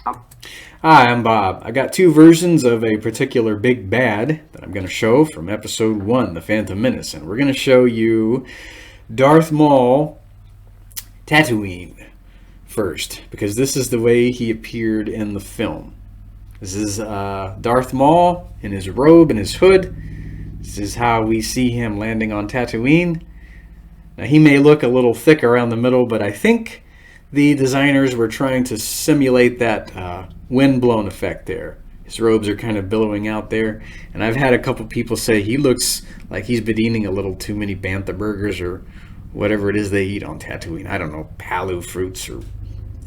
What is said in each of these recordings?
Hi, I'm Bob. I got two versions of a particular big bad that I'm going to show from episode 1, The Phantom Menace. And we're going to show you Darth Maul Tatooine first, because this is the way he appeared in the film. This is Darth Maul in his robe and his hood. This is how we see him landing on Tatooine. Now, he may look a little thick around the middle, but I think the designers were trying to simulate that wind-blown effect there. His robes are kind of billowing out there, and I've had a couple people say he looks like he's been eating a little too many bantha burgers or whatever it is they eat on Tatooine. I don't know, palu fruits or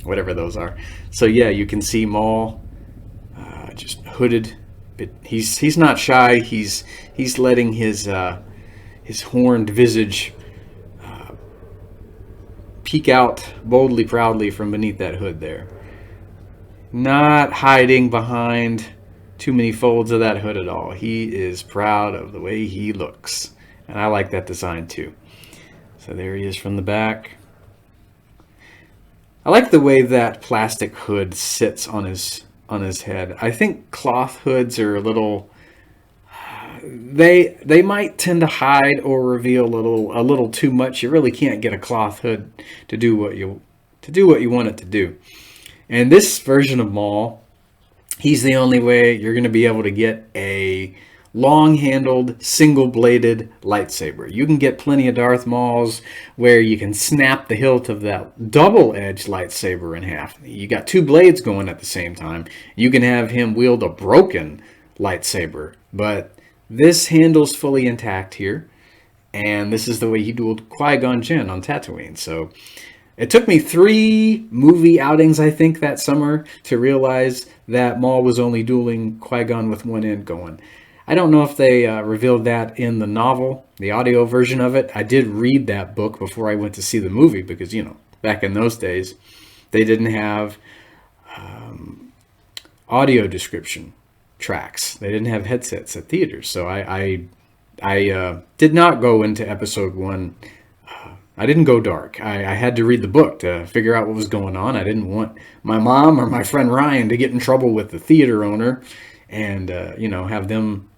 whatever those are. So yeah, you can see Maul just hooded, but he's not shy. He's letting his horned visage peek out boldly, proudly from beneath that hood there. Not hiding behind too many folds of that hood at all. He is proud of the way he looks. And I like that design too. So there he is from the back. I like the way that plastic hood sits on his head. I think cloth hoods are a little they might tend to hide or reveal a little too much. You really can't get a cloth hood to do what you want it to do. And this version of Maul, he's the only way you're going to be able to get a long-handled, single-bladed lightsaber. You can get plenty of Darth Mauls where you can snap the hilt of that double-edged lightsaber in half. You got two blades going at the same time. You can have him wield a broken lightsaber, but this handle's fully intact here, and this is the way he dueled Qui-Gon Jinn on Tatooine. So it took me 3 movie outings, I think, that summer to realize that Maul was only dueling Qui-Gon with one end going. I don't know if they revealed that in the novel, the audio version of it. I did read that book before I went to see the movie because, back in those days, they didn't have audio description tracks. They didn't have headsets at theaters. So I did not go into episode 1. I didn't go dark. I had to read the book to figure out what was going on. I didn't want my mom or my friend Ryan to get in trouble with the theater owner and, have them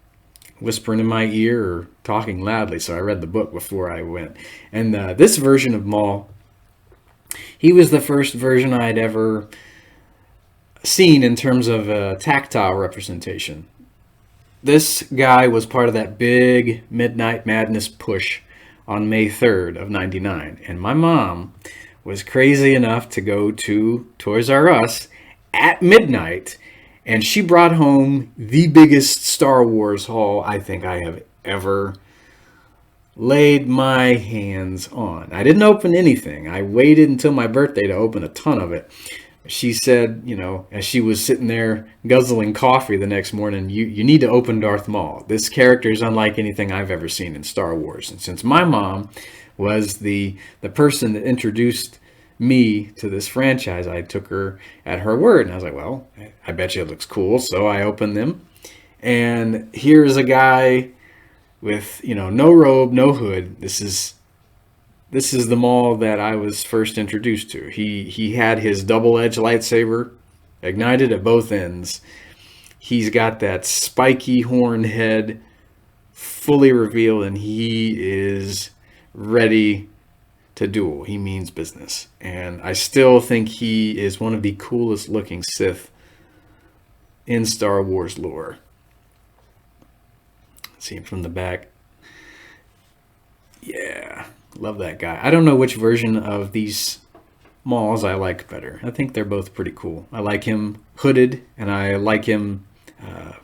whispering in my ear or talking loudly. So I read the book before I went. And this version of Maul, he was the first version I'd ever seen in terms of tactile representation. This guy was part of that big Midnight Madness push on May 3rd of 99. And my mom was crazy enough to go to Toys R Us at midnight, and she brought home the biggest Star Wars haul I think I have ever laid my hands on. I didn't open anything. I waited until my birthday to open a ton of it. She said, as she was sitting there guzzling coffee the next morning, you need to open Darth Maul. This character is unlike anything I've ever seen in Star Wars. And since my mom was the person that introduced me to this franchise, I took her at her word. And I was like, well, I bet you it looks cool. So I opened them. And here's a guy with, no robe, no hood. This is the Maul that I was first introduced to. He had his double-edged lightsaber ignited at both ends. He's got that spiky horn head fully revealed, and he is ready to duel. He means business. And I still think he is one of the coolest looking Sith in Star Wars lore. See him from the back. Yeah. Love that guy. I don't know which version of these Mauls I like better. I think they're both pretty cool. I like him hooded, and I like him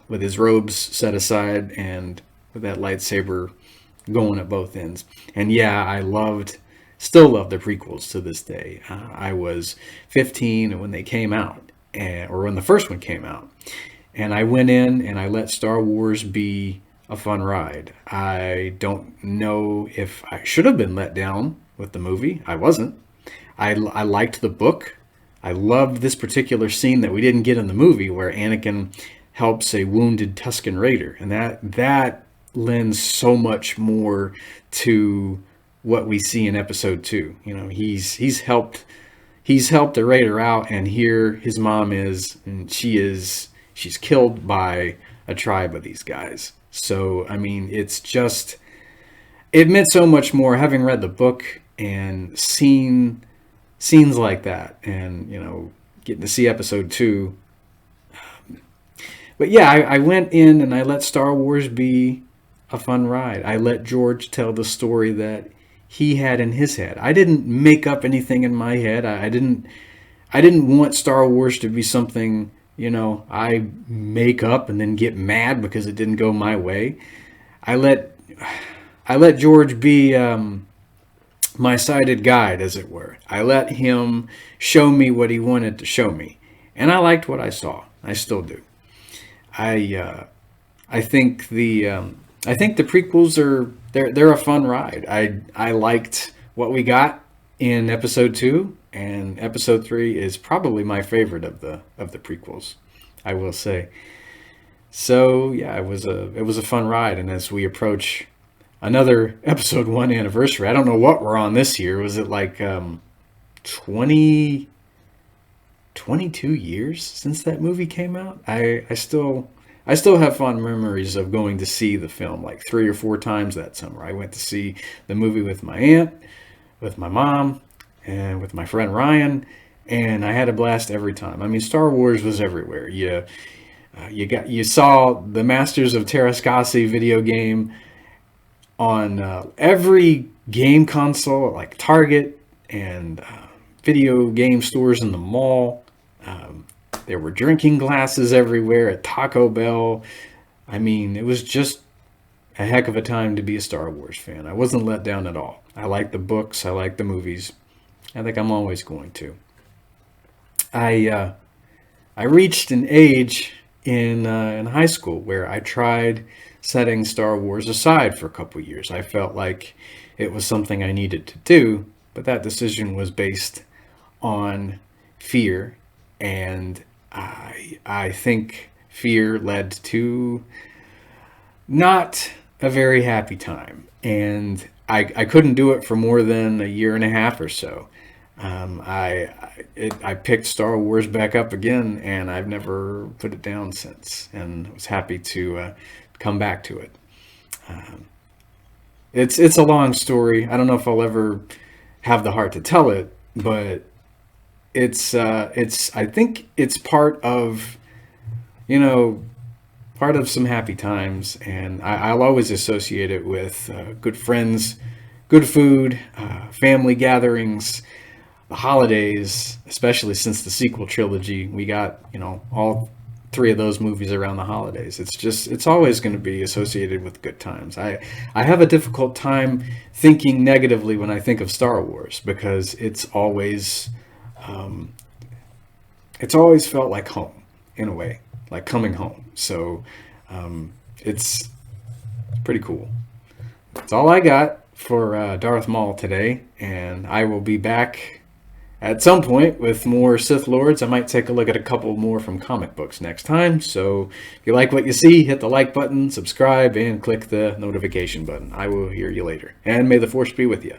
with his robes set aside and with that lightsaber going at both ends. And yeah, still love the prequels to this day. I was 15 when they came out, or when the first one came out. And I went in and I let Star Wars be a fun ride. I don't know if I should have been let down with the movie. I wasn't. I liked the book. I loved this particular scene that we didn't get in the movie where Anakin helps a wounded Tusken Raider. And that lends so much more to what we see in episode 2. He's helped he's helped a raider out, and here his mom is, and she's killed by a tribe of these guys. So I mean, it meant so much more having read the book and seen scenes like that, and getting to see episode 2. But yeah, I went in and I let Star Wars be a fun ride. I let George tell the story that he had in his head. I didn't make up anything in my head. I didn't want Star Wars to be something, I make up and then get mad because it didn't go my way. I let George be my sighted guide, as it were. I let him show me what he wanted to show me, and I liked what I saw. I still do. I think the prequels they're a fun ride. I liked what we got in episode 2, and episode 3 is probably my favorite of the prequels, I will say. So yeah, it was a fun ride, and as we approach another episode 1 anniversary, I don't know what we're on this year. Was it like 22 years since that movie came out? I still have fond memories of going to see the film like 3 or 4 times that summer. I went to see the movie with my aunt, with my mom, and with my friend Ryan, and I had a blast every time. I mean, Star Wars was everywhere. You saw the Masters of Terrascasi video game on every game console, like Target and video game stores in the mall. There were drinking glasses everywhere at Taco Bell. I mean, it was just a heck of a time to be a Star Wars fan. I wasn't let down at all. I like the books. I like the movies. I think I'm always going to. I reached an age in high school where I tried setting Star Wars aside for a couple years. I felt like it was something I needed to do, but that decision was based on fear, and I think fear led to not a very happy time, and I couldn't do it for more than a year and a half or so. I picked Star Wars back up again, and I've never put it down since, and was happy to come back to it. It's a long story. I don't know if I'll ever have the heart to tell it, but I think it's part of some happy times, and I'll always associate it with good friends, good food, family gatherings, the holidays, especially since the sequel trilogy. We got all 3 of those movies around the holidays. It's always going to be associated with good times. I have a difficult time thinking negatively when I think of Star Wars, because it's always felt like home, in a way, like coming home. So it's pretty cool. That's all I got for Darth Maul today, and I will be back at some point with more Sith Lords. I might take a look at a couple more from comic books next time. So if you like what you see, hit the like button, subscribe, and click the notification button. I will hear you later. And may the Force be with you.